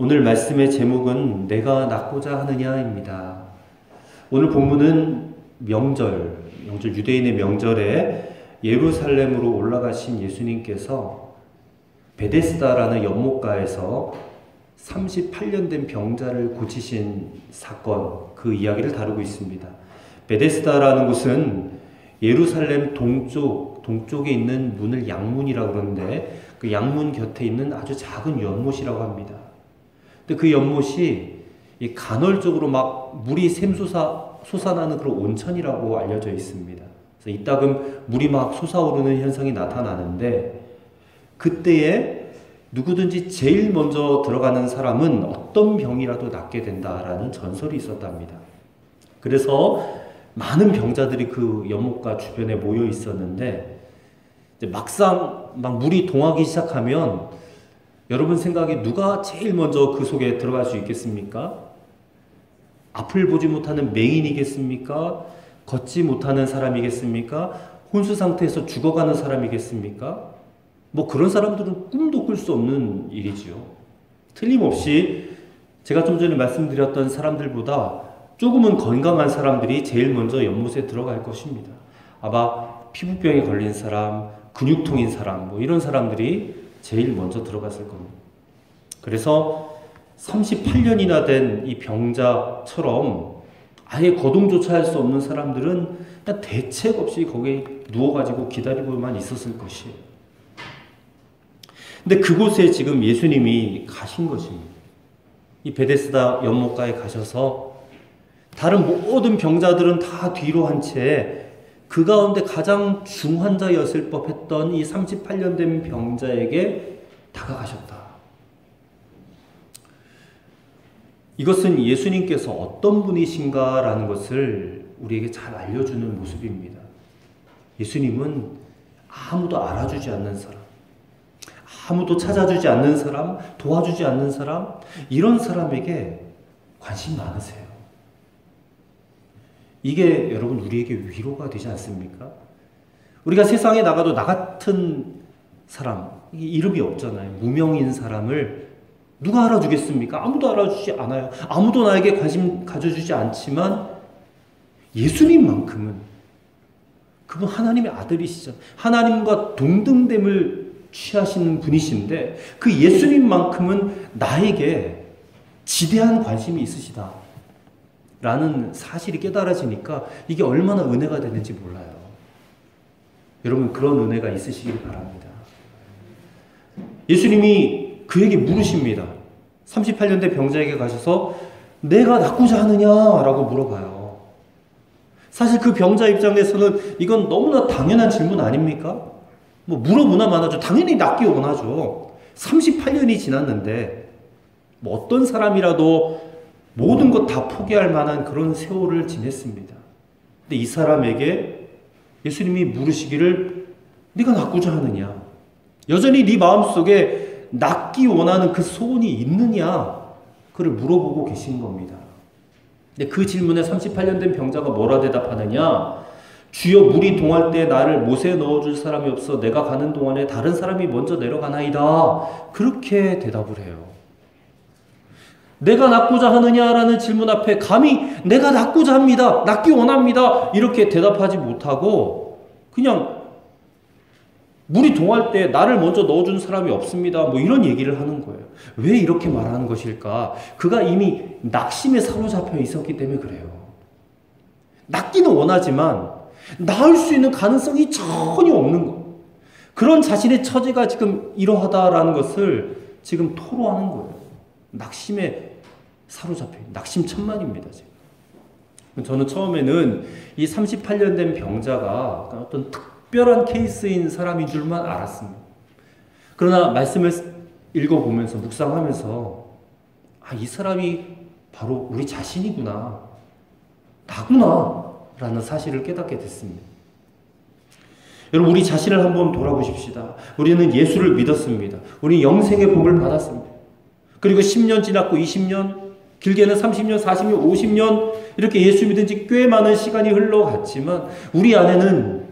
오늘 말씀의 제목은 내가 낫고자 하느냐입니다. 오늘 본문은 명절 유대인의 명절에 예루살렘으로 올라가신 예수님께서 베데스다라는 연못가에서 38년 된 병자를 고치신 사건, 그 이야기를 다루고 있습니다. 베데스다라는 곳은 예루살렘 동쪽에 있는 문을 양문이라고 그러는데 그 양문 곁에 있는 아주 작은 연못이라고 합니다. 근데 그 연못이 간헐적으로 막 물이 솟아나는 그런 온천이라고 알려져 있습니다. 그래서 이따금 물이 막 솟아오르는 현상이 나타나는데 그때에 누구든지 제일 먼저 들어가는 사람은 어떤 병이라도 낫게 된다라는 전설이 있었답니다. 그래서 많은 병자들이 그 연못가 주변에 모여 있었는데 이제 막상 막 물이 동하기 시작하면 여러분 생각에 누가 제일 먼저 그 속에 들어갈 수 있겠습니까? 앞을 보지 못하는 맹인이겠습니까? 걷지 못하는 사람이겠습니까? 혼수 상태에서 죽어가는 사람이겠습니까? 뭐 그런 사람들은 꿈도 꿀 수 없는 일이지요. 틀림없이 제가 좀 전에 말씀드렸던 사람들보다 조금은 건강한 사람들이 제일 먼저 연못에 들어갈 것입니다. 아마 피부병에 걸린 사람, 근육통인 사람, 뭐 이런 사람들이 제일 먼저 들어갔을 겁니다. 그래서 38년이나 된 이 병자처럼 아예 거동조차 할 수 없는 사람들은 그냥 대책 없이 거기에 누워가지고 기다리고만 있었을 것이에요. 근데 그곳에 지금 예수님이 가신 것입니다. 이 베데스다 연못가에 가셔서 다른 모든 병자들은 다 뒤로 한 채 그 가운데 가장 중환자였을 법했던 이 38년 된 병자에게 다가가셨다. 이것은 예수님께서 어떤 분이신가라는 것을 우리에게 잘 알려주는 모습입니다. 예수님은 아무도 알아주지 않는 사람, 아무도 찾아주지 않는 사람, 도와주지 않는 사람, 이런 사람에게 관심 많으세요. 이게 여러분 우리에게 위로가 되지 않습니까? 우리가 세상에 나가도 나 같은 사람, 이름이 없잖아요. 무명인 사람을 누가 알아주겠습니까? 아무도 알아주지 않아요. 아무도 나에게 관심 가져주지 않지만 예수님만큼은 그분 하나님의 아들이시죠. 하나님과 동등됨을 취하시는 분이신데 그 예수님만큼은 나에게 지대한 관심이 있으시다 라는 사실이 깨달아지니까 이게 얼마나 은혜가 되는지 몰라요. 여러분 그런 은혜가 있으시길 바랍니다. 예수님이 그에게 물으십니다. 38년 된 병자에게 가셔서 내가 낫고자 하느냐라고 물어봐요. 사실 그 병자 입장에서는 이건 너무나 당연한 질문 아닙니까? 뭐 물어보나 마나죠. 당연히 낫기 원하죠. 38년이 지났는데 뭐 어떤 사람이라도 모든 것 다 포기할 만한 그런 세월을 지냈습니다. 근데 이 사람에게 예수님이 물으시기를 네가 낫고자 하느냐? 여전히 네 마음속에 낫기 원하는 그 소원이 있느냐? 그를 물어보고 계신 겁니다. 근데 그 질문에 38년 된 병자가 뭐라 대답하느냐? 주여 물이 동할 때 나를 못에 넣어줄 사람이 없어 내가 가는 동안에 다른 사람이 먼저 내려가나이다. 그렇게 대답을 해요. 내가 낫고자 하느냐라는 질문 앞에 감히 내가 낫고자 합니다. 낫기 원합니다. 이렇게 대답하지 못하고 그냥 물이 동할 때 나를 먼저 넣어준 사람이 없습니다. 뭐 이런 얘기를 하는 거예요. 왜 이렇게 말하는 것일까? 그가 이미 낙심에 사로잡혀 있었기 때문에 그래요. 낫기는 원하지만 나을 수 있는 가능성이 전혀 없는 것. 그런 자신의 처지가 지금 이러하다라는 것을 지금 토로하는 거예요. 낙심에 사로잡혀 낙심천만입니다. 지금. 저는 처음에는 이 38년 된 병자가 어떤 특별한 케이스인 사람인 줄만 알았습니다. 그러나 말씀을 읽어보면서 묵상하면서 이 사람이 바로 우리 자신이구나, 나구나 라는 사실을 깨닫게 됐습니다. 여러분 우리 자신을 한번 돌아보십시다. 우리는 예수를 믿었습니다. 우리는 영생의 복을 받았습니다. 그리고 10년 지났고 20년, 길게는 30년, 40년, 50년 이렇게 예수 믿은 지 꽤 많은 시간이 흘러갔지만 우리 안에는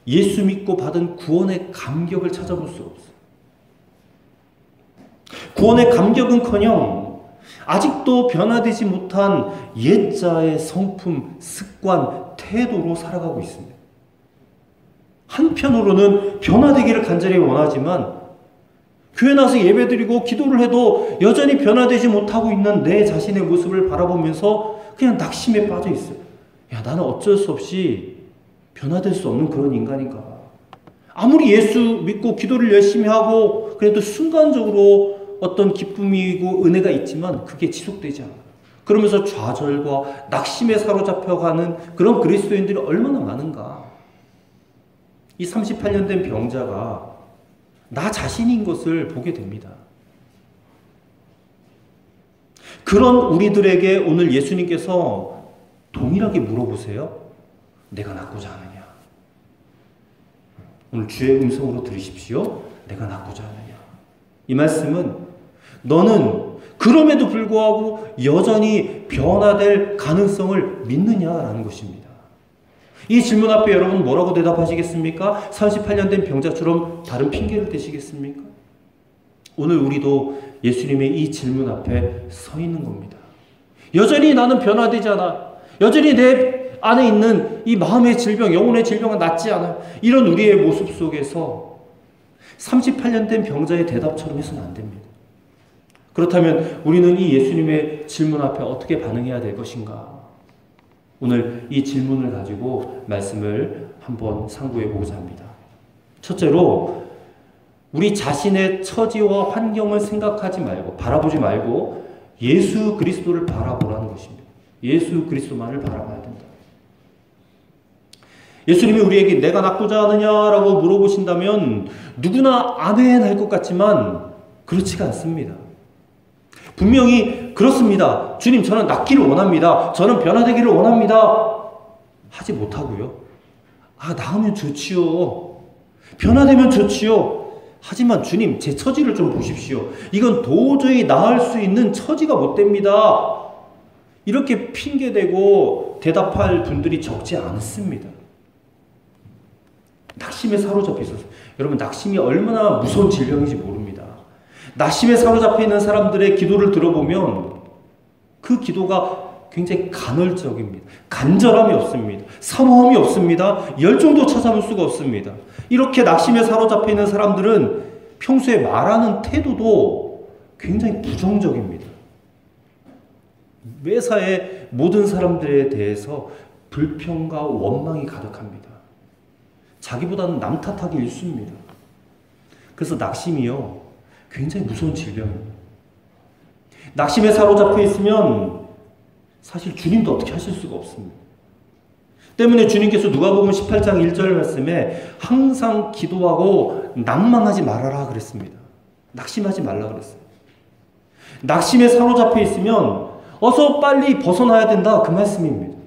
예수 믿고 받은 구원의 감격을 찾아볼 수 없어요. 구원의 감격은커녕 아직도 변화되지 못한 옛자의 성품, 습관, 태도로 살아가고 있습니다. 한편으로는 변화되기를 간절히 원하지만 교회 나와서 예배드리고 기도를 해도 여전히 변화되지 못하고 있는 내 자신의 모습을 바라보면서 그냥 낙심에 빠져 있어요. 야, 나는 어쩔 수 없이 변화될 수 없는 그런 인간인가. 아무리 예수 믿고 기도를 열심히 하고 그래도 순간적으로 어떤 기쁨이고 은혜가 있지만 그게 지속되지 않아요. 그러면서 좌절과 낙심에 사로잡혀가는 그런 그리스도인들이 얼마나 많은가. 이 38년 된 병자가 나 자신인 것을 보게 됩니다. 그런 우리들에게 오늘 예수님께서 동일하게 물어보세요. 내가 낫고자 하느냐? 오늘 주의 음성으로 들으십시오. 내가 낫고자 하느냐? 이 말씀은 너는 그럼에도 불구하고 여전히 변화될 가능성을 믿느냐라는 것입니다. 이 질문 앞에 여러분 뭐라고 대답하시겠습니까? 38년 된 병자처럼 다른 핑계를 대시겠습니까? 오늘 우리도 예수님의 이 질문 앞에 서 있는 겁니다. 여전히 나는 변화되지 않아. 여전히 내 안에 있는 이 마음의 질병, 영혼의 질병은 낫지 않아. 이런 우리의 모습 속에서 38년 된 병자의 대답처럼 해서는 안 됩니다. 그렇다면 우리는 이 예수님의 질문 앞에 어떻게 반응해야 될 것인가? 오늘 이 질문을 가지고 말씀을 한번 상고해 보고자 합니다. 첫째로 우리 자신의 처지와 환경을 생각하지 말고 바라보지 말고 예수 그리스도를 바라보라는 것입니다. 예수 그리스도만을 바라봐야 된다. 예수님이 우리에게 내가 낫고자 하느냐라고 물어보신다면 누구나 아멘 할 것 같지만 그렇지가 않습니다. 분명히 그렇습니다. 주님, 저는 낫기를 원합니다. 저는 변화되기를 원합니다. 하지 못하고요. 나으면 좋지요. 변화되면 좋지요. 하지만 주님, 제 처지를 좀 보십시오. 이건 도저히 나을 수 있는 처지가 못 됩니다. 이렇게 핑계대고 대답할 분들이 적지 않습니다. 낙심에 사로잡혀 있어서. 여러분, 낙심이 얼마나 무서운 질병인지 모릅니다. 낙심에 사로잡혀 있는 사람들의 기도를 들어보면 그 기도가 굉장히 간헐적입니다. 간절함이 없습니다. 사모함이 없습니다. 열정도 찾아볼 수가 없습니다. 이렇게 낙심에 사로잡혀 있는 사람들은 평소에 말하는 태도도 굉장히 부정적입니다. 매사에 모든 사람들에 대해서 불평과 원망이 가득합니다. 자기보다는 남 탓하기 일쑤입니다. 그래서 낙심이요, 굉장히 무서운 질병입니다. 낙심에 사로잡혀 있으면 사실 주님도 어떻게 하실 수가 없습니다. 때문에 주님께서 누가복음 18장 1절 말씀에 항상 기도하고 낭망하지 말아라 그랬습니다. 낙심하지 말라 그랬어요. 낙심에 사로잡혀 있으면 어서 빨리 벗어나야 된다 그 말씀입니다.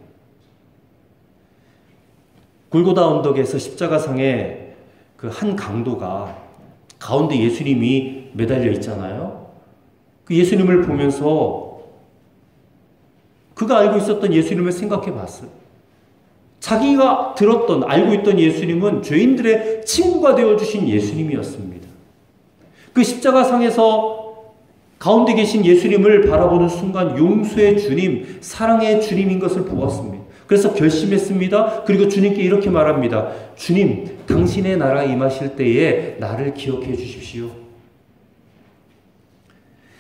골고다 언덕에서 십자가상에 그 한 강도가 가운데 예수님이 매달려 있잖아요. 그 예수님을 보면서 그가 알고 있었던 예수님을 생각해 봤어요. 자기가 들었던, 알고 있던 예수님은 죄인들의 친구가 되어주신 예수님이었습니다. 그 십자가상에서 가운데 계신 예수님을 바라보는 순간 용서의 주님, 사랑의 주님인 것을 보았습니다. 그래서 결심했습니다. 그리고 주님께 이렇게 말합니다. 주님, 당신의 나라 임하실 때에 나를 기억해 주십시오.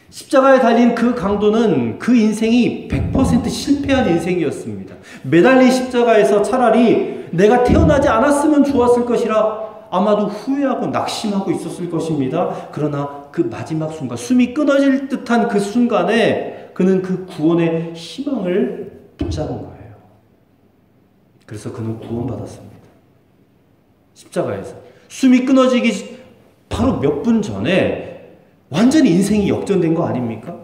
십자가에 달린 그 강도는 그 인생이 100% 실패한 인생이었습니다. 매달린 십자가에서 차라리 내가 태어나지 않았으면 좋았을 것이라 아마도 후회하고 낙심하고 있었을 것입니다. 그러나 그 마지막 순간, 숨이 끊어질 듯한 그 순간에 그는 그 구원의 희망을 붙잡은 거예요. 그래서 그는 구원받았습니다. 십자가에서. 숨이 끊어지기 바로 몇 분 전에 완전히 인생이 역전된 거 아닙니까?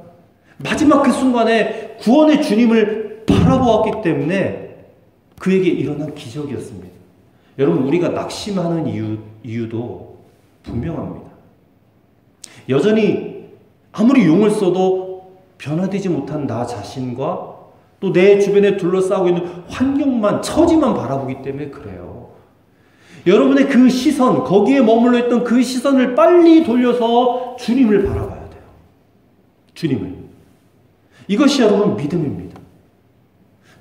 마지막 그 순간에 구원의 주님을 바라보았기 때문에 그에게 일어난 기적이었습니다. 여러분, 우리가 낙심하는 이유도 분명합니다. 여전히 아무리 용을 써도 변화되지 못한 나 자신과 또 내 주변에 둘러싸고 있는 환경만, 처지만 바라보기 때문에 그래요. 여러분의 그 시선, 거기에 머물러 있던 그 시선을 빨리 돌려서 주님을 바라봐야 돼요. 주님을. 이것이 여러분 믿음입니다.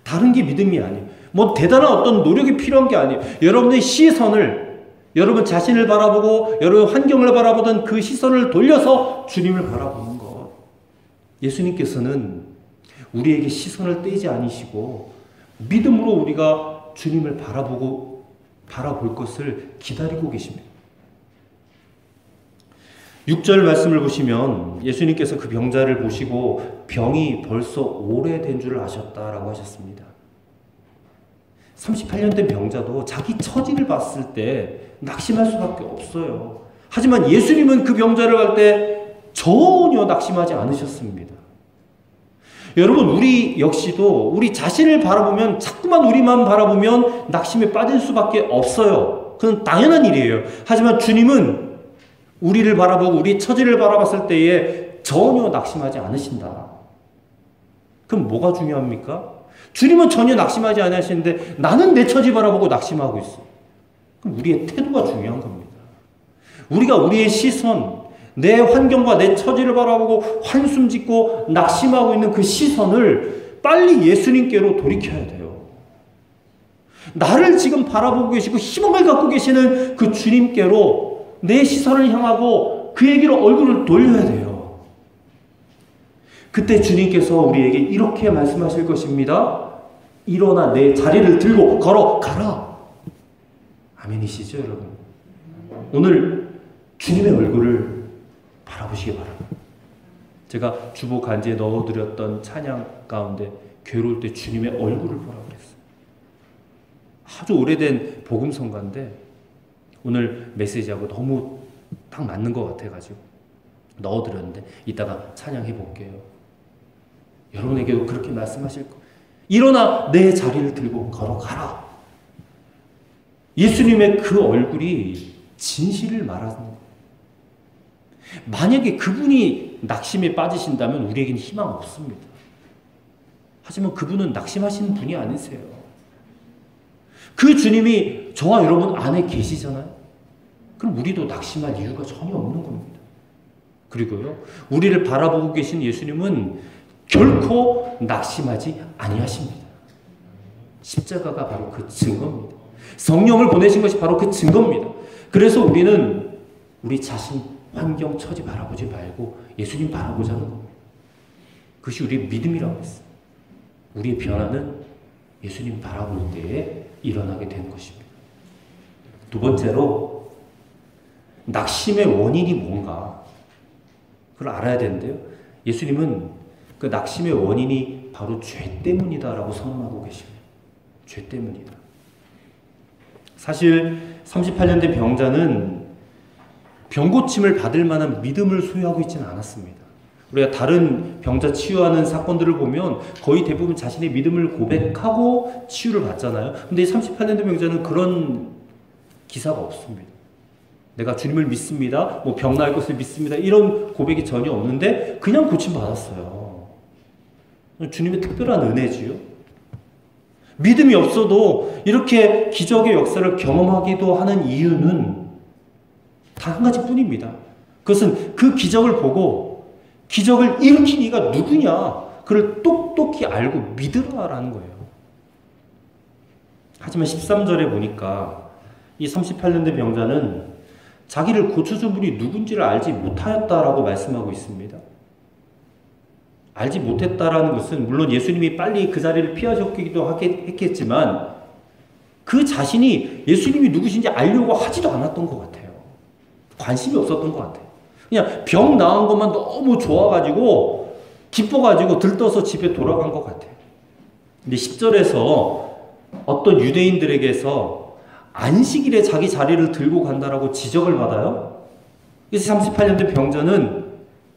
다른 게 믿음이 아니에요. 뭐 대단한 어떤 노력이 필요한 게 아니에요. 여러분의 시선을, 여러분 자신을 바라보고 여러분 환경을 바라보던 그 시선을 돌려서 주님을 바라보는 것. 예수님께서는 우리에게 시선을 떼지 않으시고 믿음으로 우리가 주님을 바라볼 것을 기다리고 계십니다. 6절 말씀을 보시면 예수님께서 그 병자를 보시고 병이 벌써 오래된 줄 아셨다라고 하셨습니다. 38년 된 병자도 자기 처지를 봤을 때 낙심할 수밖에 없어요. 하지만 예수님은 그 병자를 볼 때 전혀 낙심하지 않으셨습니다. 여러분, 우리 역시도 우리 자신을 바라보면, 자꾸만 우리만 바라보면 낙심에 빠질 수밖에 없어요. 그건 당연한 일이에요. 하지만 주님은 우리를 바라보고 우리 처지를 바라봤을 때에 전혀 낙심하지 않으신다. 그럼 뭐가 중요합니까? 주님은 전혀 낙심하지 않으시는데 나는 내 처지 바라보고 낙심하고 있어. 그럼 우리의 태도가 중요한 겁니다. 우리가 우리의 시선, 내 환경과 내 처지를 바라보고 한숨 짓고 낙심하고 있는 그 시선을 빨리 예수님께로 돌이켜야 돼요. 나를 지금 바라보고 계시고 희망을 갖고 계시는 그 주님께로 내 시선을 향하고 그에게로 얼굴을 돌려야 돼요. 그때 주님께서 우리에게 이렇게 말씀하실 것입니다. 일어나 내 자리를 들고 걸어가라. 아멘이시죠, 여러분? 오늘 주님의 얼굴을 바라보시기 바랍니다. 제가 주보 간지에 넣어드렸던 찬양 가운데 괴로울 때 주님의 얼굴을 보라고 그랬어요. 아주 오래된 복음성가인데 오늘 메시지하고 너무 딱 맞는 것 같아가지고 넣어드렸는데 이따가 찬양해 볼게요. 여러분에게도 그렇게 말씀하실 거예요. 일어나 내 자리를 들고 걸어가라. 예수님의 그 얼굴이 진실을 말하는 거예요. 만약에 그분이 낙심에 빠지신다면 우리에게는 희망 없습니다. 하지만 그분은 낙심하시는 분이 아니세요. 그 주님이 저와 여러분 안에 계시잖아요. 그럼 우리도 낙심할 이유가 전혀 없는 겁니다. 그리고요, 우리를 바라보고 계신 예수님은 결코 낙심하지 아니하십니다. 십자가가 바로 그 증거입니다. 성령을 보내신 것이 바로 그 증거입니다. 그래서 우리는 우리 자신, 환경, 처지 바라보지 말고 예수님 바라보자는 겁니다. 그것이 우리의 믿음이라고 했어요. 우리의 변화는 예수님 바라볼 때에 일어나게 되는 것입니다. 두 번째로, 낙심의 원인이 뭔가 그걸 알아야 되는데요. 예수님은 그 낙심의 원인이 바로 죄 때문이다라고 선언하고 계십니다. 죄 때문이다. 사실 38년 된 병자는 병고침을 받을 만한 믿음을 소유하고 있지는 않았습니다. 우리가 다른 병자 치유하는 사건들을 보면 거의 대부분 자신의 믿음을 고백하고 치유를 받잖아요. 근데 38년 된 병자는 그런 기사가 없습니다. 내가 주님을 믿습니다. 뭐 병 나을 것을 믿습니다. 이런 고백이 전혀 없는데 그냥 고침받았어요. 주님의 특별한 은혜지요. 믿음이 없어도 이렇게 기적의 역사를 경험하기도 하는 이유는 단 한 가지 뿐입니다. 그것은 그 기적을 보고 기적을 일으킨 이가 누구냐, 그를 똑똑히 알고 믿으라라는 거예요. 하지만 13절에 보니까 이 38년 된 병자는 자기를 고쳐준 분이 누군지를 알지 못하였다라고 말씀하고 있습니다. 알지 못했다라는 것은 물론 예수님이 빨리 그 자리를 피하셨기도 했겠지만 그 자신이 예수님이 누구신지 알려고 하지도 않았던 것 같아요. 관심이 없었던 것 같아요. 그냥 병 나은 것만 너무 좋아가지고 기뻐가지고 들떠서 집에 돌아간 것 같아요. 근데 10절에서 어떤 유대인들에게서 안식일에 자기 자리를 들고 간다라고 지적을 받아요. 그래서 38년 된 병자는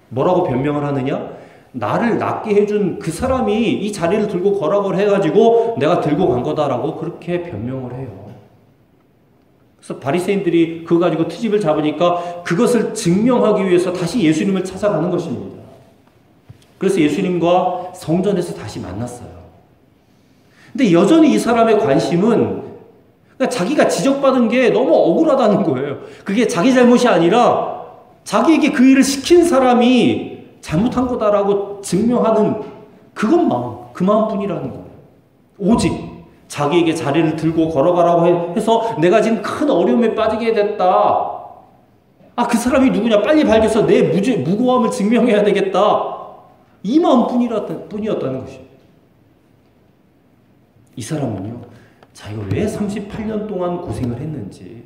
뭐라고 변명을 하느냐? 나를 낫게 해준 그 사람이 이 자리를 들고 거라고 해가지고 내가 들고 간 거다라고 그렇게 변명을 해요. 그래서 바리새인들이 그거 가지고 트집을 잡으니까 그것을 증명하기 위해서 다시 예수님을 찾아가는 것입니다. 그래서 예수님과 성전에서 다시 만났어요. 근데 여전히 이 사람의 관심은 그러니까 자기가 지적받은 게 너무 억울하다는 거예요. 그게 자기 잘못이 아니라 자기에게 그 일을 시킨 사람이 잘못한 거다라고 증명하는 그 마음뿐이라는 거예요. 오직 자기에게 자리를 들고 걸어가라고 해서 내가 지금 큰 어려움에 빠지게 됐다. 그 사람이 누구냐? 빨리 발견해서 내 무고함을 증명해야 되겠다. 이 마음뿐이었다는 것이에요. 이 사람은요, 자기가 왜 38년 동안 고생을 했는지,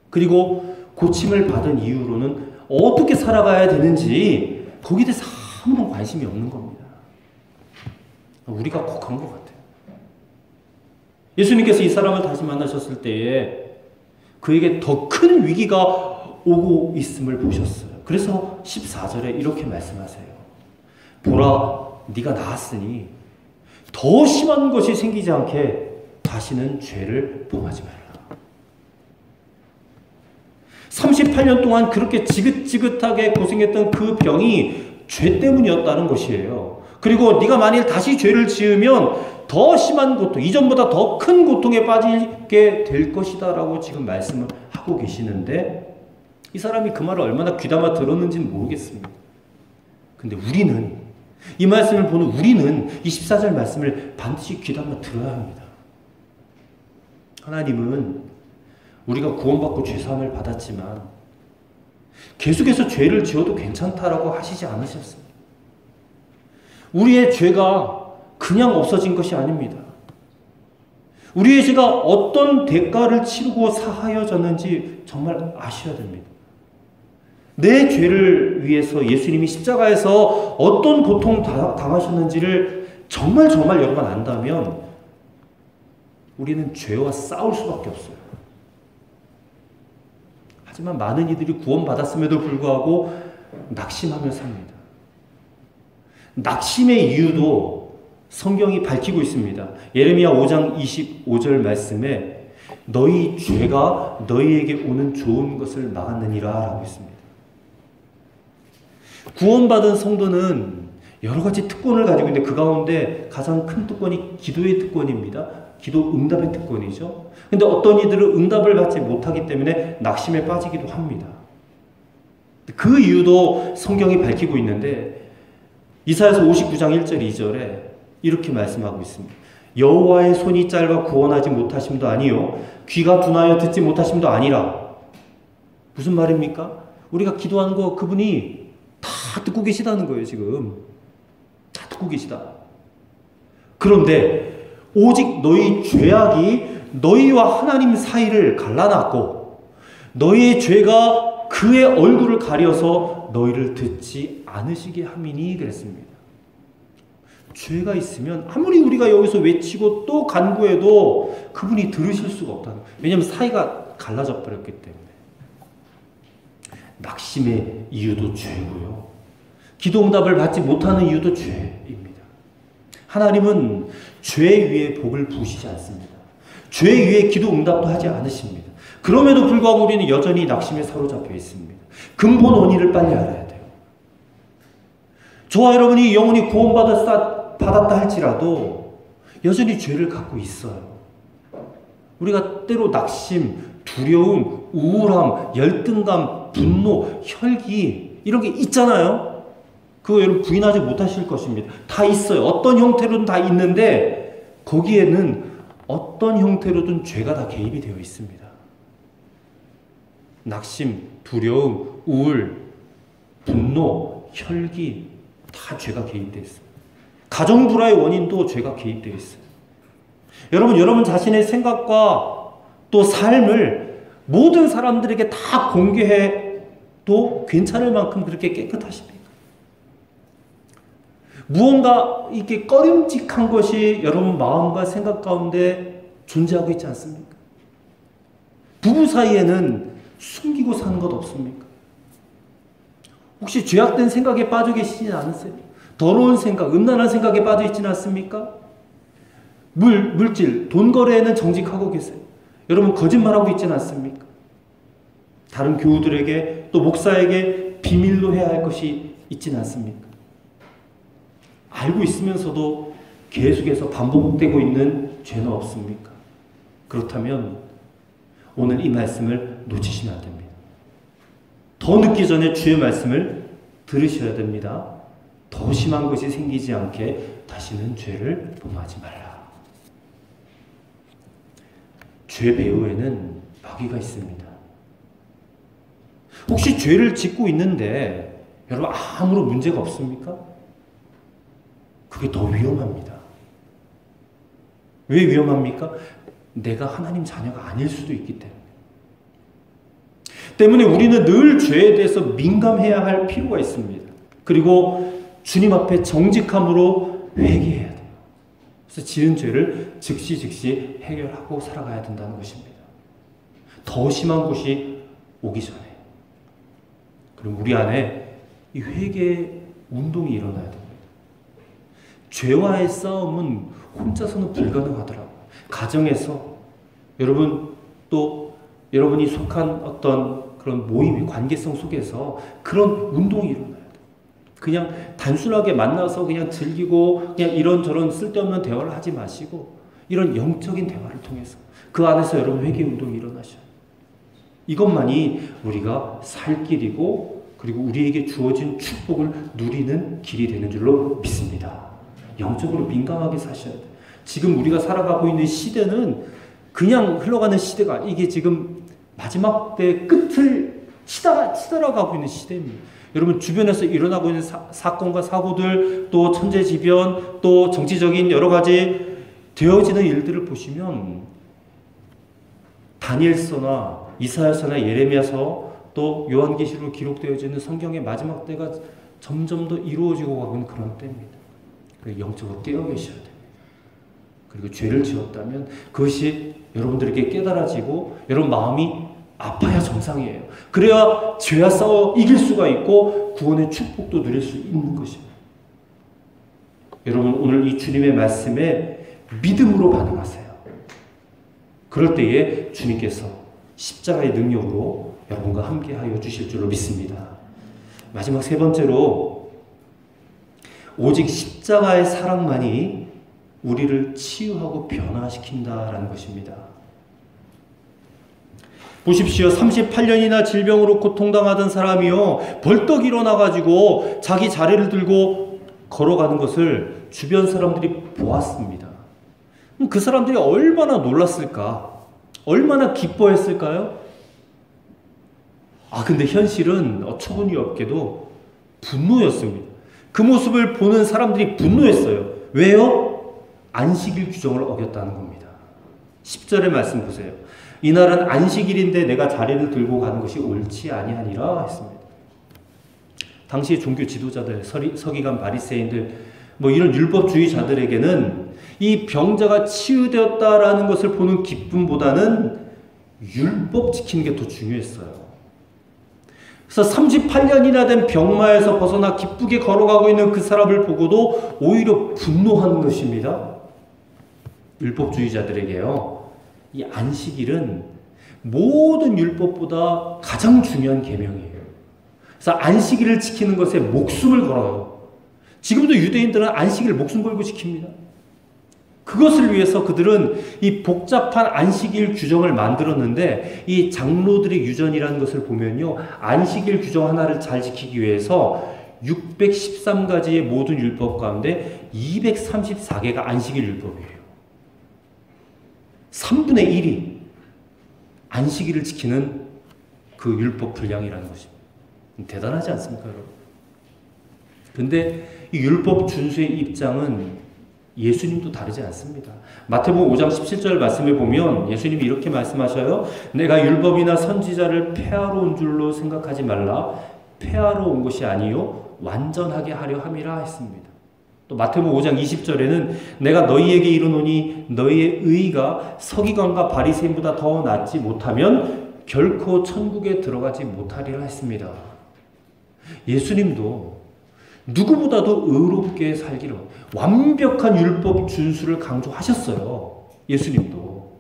그리고 고침을 받은 이후로는 어떻게 살아가야 되는지, 거기에 대해서 아무런 관심이 없는 겁니다. 우리가 꼭 그런 것 같아요. 예수님께서 이 사람을 다시 만나셨을 때에 그에게 더 큰 위기가 오고 있음을 보셨어요. 그래서 14절에 이렇게 말씀하세요. 보라, 네가 나았으니 더 심한 것이 생기지 않게 다시는 죄를 범하지 말라. 38년 동안 그렇게 지긋지긋하게 고생했던 그 병이 죄 때문이었다는 것이에요. 그리고 네가 만일 다시 죄를 지으면 더 심한 고통, 이전보다 더 큰 고통에 빠지게 될 것이다 라고 지금 말씀을 하고 계시는데, 이 사람이 그 말을 얼마나 귀담아 들었는지는 모르겠습니다. 근데 우리는, 이 말씀을 보는 우리는 24절 말씀을 반드시 귀담아 들어야 합니다. 하나님은 우리가 구원받고 죄사함을 받았지만 계속해서 죄를 지어도 괜찮다라고 하시지 않으셨습니다. 우리의 죄가 그냥 없어진 것이 아닙니다. 우리의 죄가 어떤 대가를 치르고 사하여졌는지 정말 아셔야 됩니다. 내 죄를 위해서 예수님이 십자가에서 어떤 고통 당하셨는지를 정말 여러분 안다면 우리는 죄와 싸울 수밖에 없어요. 하지만 많은 이들이 구원받았음에도 불구하고 낙심하며 삽니다. 낙심의 이유도 성경이 밝히고 있습니다. 예레미야 5장 25절 말씀에 너희 죄가 너희에게 오는 좋은 것을 막았느니라 라고 했습니다. 구원받은 성도는 여러 가지 특권을 가지고 있는데 그 가운데 가장 큰 특권이 기도의 특권입니다. 기도 응답의 특권이죠. 근데 어떤 이들은 응답을 받지 못하기 때문에 낙심에 빠지기도 합니다. 그 이유도 성경이 밝히고 있는데 이사야서 59장 1절 2절에 이렇게 말씀하고 있습니다. 여호와의 손이 짧아 구원하지 못하심도 아니요 귀가 둔하여 듣지 못하심도 아니라. 무슨 말입니까? 우리가 기도하는 거 그분이 다 듣고 계시다는 거예요. 지금 다 듣고 계시다. 그런데 오직 너희 죄악이 너희와 하나님 사이를 갈라놨고 너희의 죄가 그의 얼굴을 가려서 너희를 듣지 않으시게 함이니 그랬습니다. 죄가 있으면 아무리 우리가 여기서 외치고 또 간구해도 그분이 들으실 수가 없다는 거예요. 왜냐하면 사이가 갈라져 버렸기 때문에. 낙심의 이유도 죄고요. 기도응답을 받지 못하는 이유도 죄입니다. 하나님은 죄 위에 복을 부으시지 않습니다. 죄 위에 기도응답도 하지 않으십니다. 그럼에도 불구하고 우리는 여전히 낙심에 사로잡혀 있습니다. 근본 원인을 빨리 알아야 돼요. 저와 여러분이 영원히 구원받았다 할지라도 여전히 죄를 갖고 있어요. 우리가 때로 낙심, 두려움, 우울함, 열등감, 분노, 혈기 이런 게 있잖아요. 그거 여러분 부인하지 못하실 것입니다. 다 있어요. 어떤 형태로든 다 있는데 거기에는 어떤 형태로든 죄가 다 개입이 되어 있습니다. 낙심, 두려움, 우울, 분노, 혈기 다 죄가 개입되어 있습니다. 가정 불화의 원인도 죄가 개입되어 있어요. 여러분 자신의 생각과 또 삶을 모든 사람들에게 다 공개해도 괜찮을 만큼 그렇게 깨끗하십니까? 무언가 이렇게 꺼림칙한 것이 여러분 마음과 생각 가운데 존재하고 있지 않습니까? 부부 사이에는 숨기고 사는 것 없습니까? 혹시 죄악된 생각에 빠져 계시진 않으세요? 더러운 생각, 음란한 생각에 빠져 있지는 않습니까? 물질, 돈 거래에는 정직하고 계세요. 여러분 거짓말하고 있지는 않습니까? 다른 교우들에게 또 목사에게 비밀로 해야 할 것이 있지는 않습니까? 알고 있으면서도 계속해서 반복되고 있는 죄는 없습니까? 그렇다면 오늘 이 말씀을 놓치시면 안 됩니다. 더 늦기 전에 주의 말씀을 들으셔야 됩니다. 더 심한 것이 생기지 않게 다시는 죄를 범하지 말라. 죄 배후에는 마귀가 있습니다. 혹시 죄를 짓고 있는데 여러분 아무런 문제가 없습니까? 그게 더 위험합니다. 왜 위험합니까? 내가 하나님 자녀가 아닐 수도 있기 때문에 우리는 늘 죄에 대해서 민감해야 할 필요가 있습니다. 그리고 주님 앞에 정직함으로 회개해야 돼요. 그래서 지은 죄를 즉시 해결하고 살아가야 된다는 것입니다. 더 심한 것이 오기 전에. 그럼 우리 안에 이 회개 운동이 일어나야 됩니다. 죄와의 싸움은 혼자서는 불가능하더라고요. 가정에서 여러분 또 여러분이 속한 어떤 그런 모임의 관계성 속에서 그런 운동이 일어나야 돼요. 그냥 단순하게 만나서 그냥 즐기고 그냥 이런저런 쓸데없는 대화를 하지 마시고 이런 영적인 대화를 통해서 그 안에서 여러분 회개 운동이 일어나셔요. 이것만이 우리가 살 길이고 그리고 우리에게 주어진 축복을 누리는 길이 되는 줄로 믿습니다. 영적으로 민감하게 사셔야 돼요. 지금 우리가 살아가고 있는 시대는 그냥 흘러가는 시대가 이게 지금 마지막 때 끝을 치달아가고 있는 시대입니다. 여러분 주변에서 일어나고 있는 사건과 사고들 또 천재지변 또 정치적인 여러 가지 되어지는 일들을 보시면 다니엘서나 이사야서나 예레미야서 또 요한계시록으로 기록되어지는 성경의 마지막 때가 점점 더 이루어지고 가고 있는 그런 때입니다. 영적으로 깨어 계셔야 됩니다. 그리고 죄를 지었다면 그것이 여러분들에게 깨달아지고 여러분 마음이 아파야 정상이에요. 그래야 죄와 싸워 이길 수가 있고 구원의 축복도 누릴 수 있는 것입니다. 여러분 오늘 이 주님의 말씀에 믿음으로 반응하세요. 그럴 때에 주님께서 십자가의 능력으로 여러분과 함께하여 주실 줄로 믿습니다. 마지막 세 번째로 오직 십자가의 사랑만이 우리를 치유하고 변화시킨다라는 것입니다. 보십시오. 38년이나 질병으로 고통당하던 사람이요 벌떡 일어나가지고 자기 자리를 들고 걸어가는 것을 주변 사람들이 보았습니다. 그 사람들이 얼마나 놀랐을까? 얼마나 기뻐했을까요? 근데 현실은 어처구니 없게도 분노였습니다. 그 모습을 보는 사람들이 분노했어요. 왜요? 안식일 규정을 어겼다는 겁니다. 10절의 말씀 보세요. 이날은 안식일인데 내가 자리를 들고 가는 것이 옳지 아니하니라 했습니다. 당시 종교 지도자들, 서기관 바리새인들, 이런 율법주의자들에게는 이 병자가 치유되었다라는 것을 보는 기쁨보다는 율법 지키는 게 더 중요했어요. 그래서 38년이나 된 병마에서 벗어나 기쁘게 걸어가고 있는 그 사람을 보고도 오히려 분노하는 것입니다. 율법주의자들에게요. 이 안식일은 모든 율법보다 가장 중요한 계명이에요. 그래서 안식일을 지키는 것에 목숨을 걸어요. 지금도 유대인들은 안식일 목숨 걸고 지킵니다. 그것을 위해서 그들은 이 복잡한 안식일 규정을 만들었는데 이 장로들의 유전이라는 것을 보면요. 안식일 규정 하나를 잘 지키기 위해서 613가지의 모든 율법 가운데 234개가 안식일 율법이에요. 3분의 1이 안식일을 지키는 그 율법 분량이라는 것입니다. 대단하지 않습니까, 여러분? 근데 이 율법 준수의 입장은 예수님도 다르지 않습니다. 마태복음 5장 17절 말씀에 보면 예수님이 이렇게 말씀하셔요. 내가 율법이나 선지자를 폐하러 온 줄로 생각하지 말라. 폐하러 온 것이 아니요 완전하게 하려 함이라 했습니다. 또 마태복음 5장 20절에는 내가 너희에게 이르노니 너희의 의가 서기관과 바리새인보다 더 낫지 못하면 결코 천국에 들어가지 못하리라 했습니다. 예수님도 누구보다도 의롭게 살기를 완벽한 율법 준수를 강조하셨어요. 예수님도.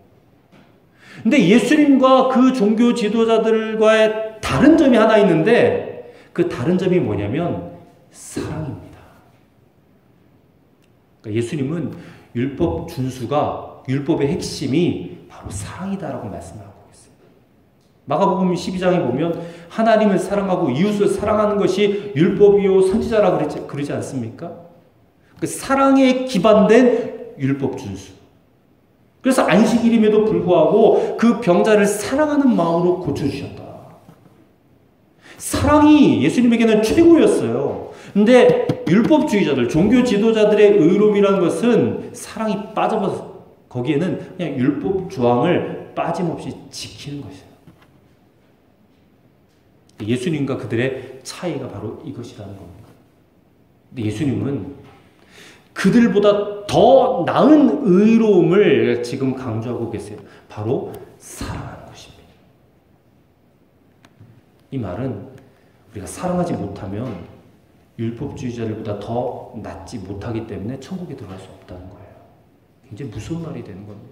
근데 예수님과 그 종교 지도자들과의 다른 점이 하나 있는데 그 다른 점이 뭐냐면 사랑입니다. 그러니까 예수님은 율법 준수가 율법의 핵심이 바로 사랑이다라고 말씀하고 있어요. 마가복음 12장에 보면 하나님을 사랑하고 이웃을 사랑하는 것이 율법이요 선지자라 그러지 않습니까? 그 사랑에 기반된 율법 준수. 그래서 안식일임에도 불구하고 그 병자를 사랑하는 마음으로 고쳐주셨다. 사랑이 예수님에게는 최고였어요. 근데 율법주의자들, 종교 지도자들의 의로움이라는 것은 사랑이 빠져버려서 거기에는 그냥 율법 조항을 빠짐없이 지키는 것이에요. 예수님과 그들의 차이가 바로 이것이라는 겁니다. 근데 예수님은 그들보다 더 나은 의로움을 지금 강조하고 계세요. 바로 사랑하는 것입니다. 이 말은 우리가 사랑하지 못하면 율법주의자들보다 더 낫지 못하기 때문에 천국에 들어갈 수 없다는 거예요. 굉장히 무서운 말이 되는 겁니다.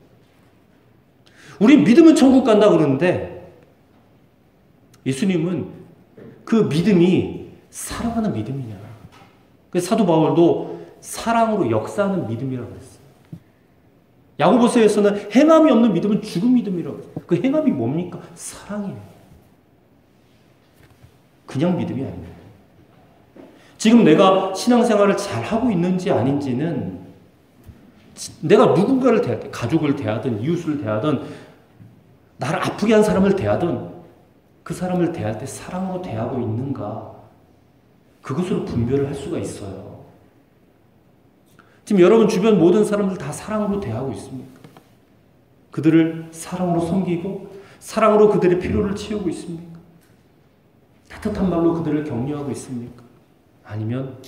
우리 믿으면 천국 간다 그러는데 예수님은 그 믿음이 사랑하는 믿음이냐. 그래서 사도 바울도 사랑으로 역사하는 믿음이라고 했어요. 야고보서에서는 행함이 없는 믿음은 죽은 믿음이라고 했어요. 그 행함이 뭡니까? 사랑이에요. 그냥 믿음이 아닙니다. 지금 내가 신앙생활을 잘하고 있는지 아닌지는 내가 누군가를 대할 때, 가족을 대하든 이웃을 대하든 나를 아프게 한 사람을 대하든 그 사람을 대할 때 사랑으로 대하고 있는가, 그것으로 분별을 할 수가 있어요. 지금 여러분 주변 모든 사람들 다 사랑으로 대하고 있습니까? 그들을 사랑으로 섬기고 사랑으로 그들의 필요를 채우고 있습니까? 따뜻한 말로 그들을 격려하고 있습니까? 아니면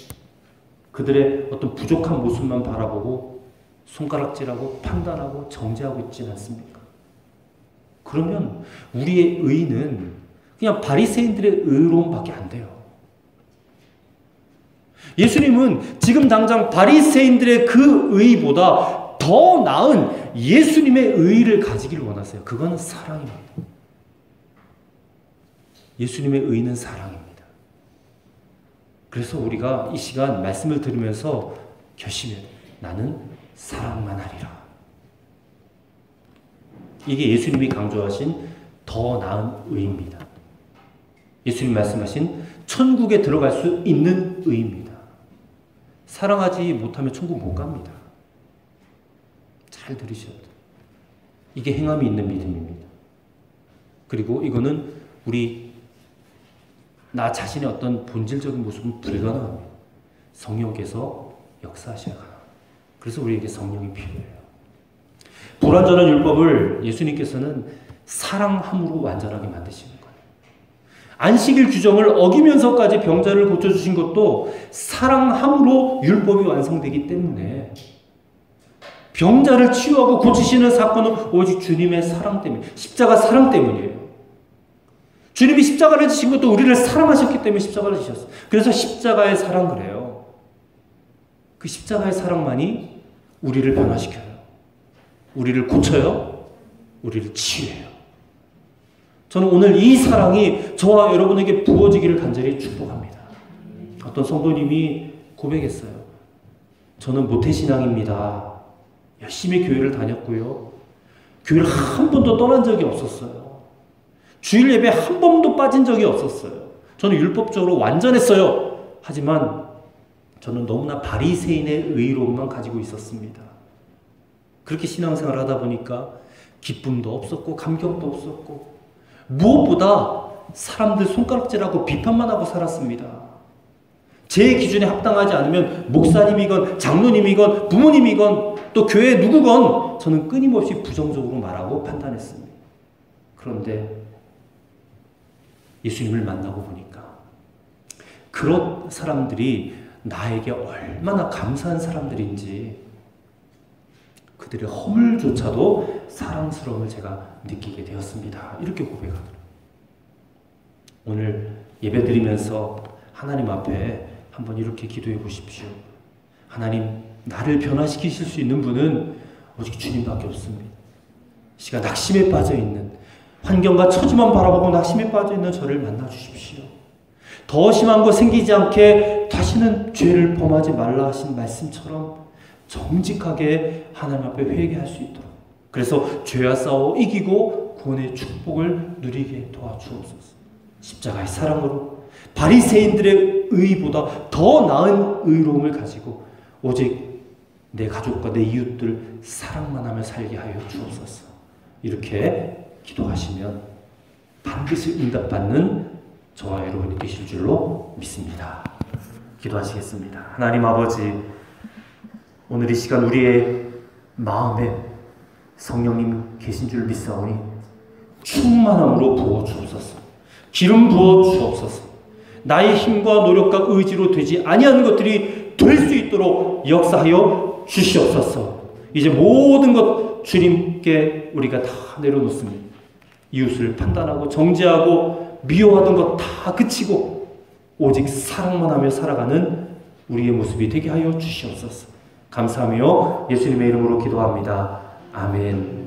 그들의 어떤 부족한 모습만 바라보고 손가락질하고 판단하고 정죄하고 있지는 않습니까? 그러면 우리의 의는 그냥 바리새인들의 의로움밖에 안 돼요. 예수님은 지금 당장 바리새인들의 그 의보다 더 나은 예수님의 의를 가지기를 원하세요. 그건 사랑입니다. 예수님의 의는 사랑입니다. 그래서 우리가 이 시간 말씀을 들으면서 결심해야 돼요. 나는 사랑만 하리라. 이게 예수님이 강조하신 더 나은 의입니다. 예수님 말씀하신 천국에 들어갈 수 있는 의입니다. 사랑하지 못하면 천국 못 갑니다. 잘 들으셔야 돼요. 이게 행함이 있는 믿음입니다. 그리고 이거는 나 자신의 어떤 본질적인 모습은 불가능합니다. 성령께서 역사하셔야 합니다. 그래서 우리에게 성령이 필요해요. 불완전한 율법을 예수님께서는 사랑함으로 완전하게 만드시는 거예요. 안식일 규정을 어기면서까지 병자를 고쳐주신 것도 사랑함으로 율법이 완성되기 때문에 병자를 치유하고 고치시는 사건은 오직 주님의 사랑 때문에, 십자가 사랑 때문이에요. 주님이 십자가를 지신 것도 우리를 사랑하셨기 때문에 십자가를 지셨어요. 그래서 십자가의 사랑을 해요. 그 십자가의 사랑만이 우리를 변화시켜요. 우리를 고쳐요. 우리를 치유해요. 저는 오늘 이 사랑이 저와 여러분에게 부어지기를 간절히 축복합니다. 어떤 성도님이 고백했어요. 저는 모태신앙입니다. 열심히 교회를 다녔고요. 교회를 한 번도 떠난 적이 없었어요. 주일 예배 한 번도 빠진 적이 없었어요. 저는 율법적으로 완전했어요. 하지만 저는 너무나 바리새인의 의로움만 가지고 있었습니다. 그렇게 신앙생활을 하다 보니까 기쁨도 없었고 감격도 없었고 무엇보다 사람들 손가락질하고 비판만 하고 살았습니다. 제 기준에 합당하지 않으면 목사님이건 장로님이건 부모님이건 또 교회 누구건 저는 끊임없이 부정적으로 말하고 판단했습니다. 그런데 예수님을 만나고 보니까 그런 사람들이 나에게 얼마나 감사한 사람들인지 그들의 허물조차도 사랑스러움을 제가 느끼게 되었습니다. 이렇게 고백하더라고요. 오늘 예배드리면서 하나님 앞에 한번 이렇게 기도해 보십시오. 하나님, 나를 변화시키실 수 있는 분은 오직 주님밖에 없습니다. 시간 낙심에 빠져있는, 환경과 처지만 바라보고 낙심에 빠져있는 저를 만나 주십시오. 더 심한 거 생기지 않게 다시는 죄를 범하지 말라 하신 말씀처럼 정직하게 하나님 앞에 회개할 수 있도록, 그래서 죄와 싸워 이기고 구원의 축복을 누리게 도와주옵소서. 십자가의 사랑으로 바리새인들의 의보다 더 나은 의로움을 가지고 오직 내 가족과 내 이웃들 사랑만 하며 살게 하여 주옵소서. 이렇게 기도하시면 반드시 응답받는 저와 여러분이 되실 줄로 믿습니다. 기도하시겠습니다. 하나님 아버지, 오늘 이 시간 우리의 마음에 성령님 계신 줄 믿사오니 충만함으로 부어 주옵소서. 기름 부어 주옵소서. 나의 힘과 노력과 의지로 되지 아니하는 것들이 될 수 있도록 역사하여 주시옵소서. 이제 모든 것 주님께 우리가 다 내려놓습니다. 이웃을 판단하고 정죄하고 미워하던 것 다 그치고 오직 사랑만 하며 살아가는 우리의 모습이 되게 하여 주시옵소서. 감사하며 예수님의 이름으로 기도합니다. 아멘.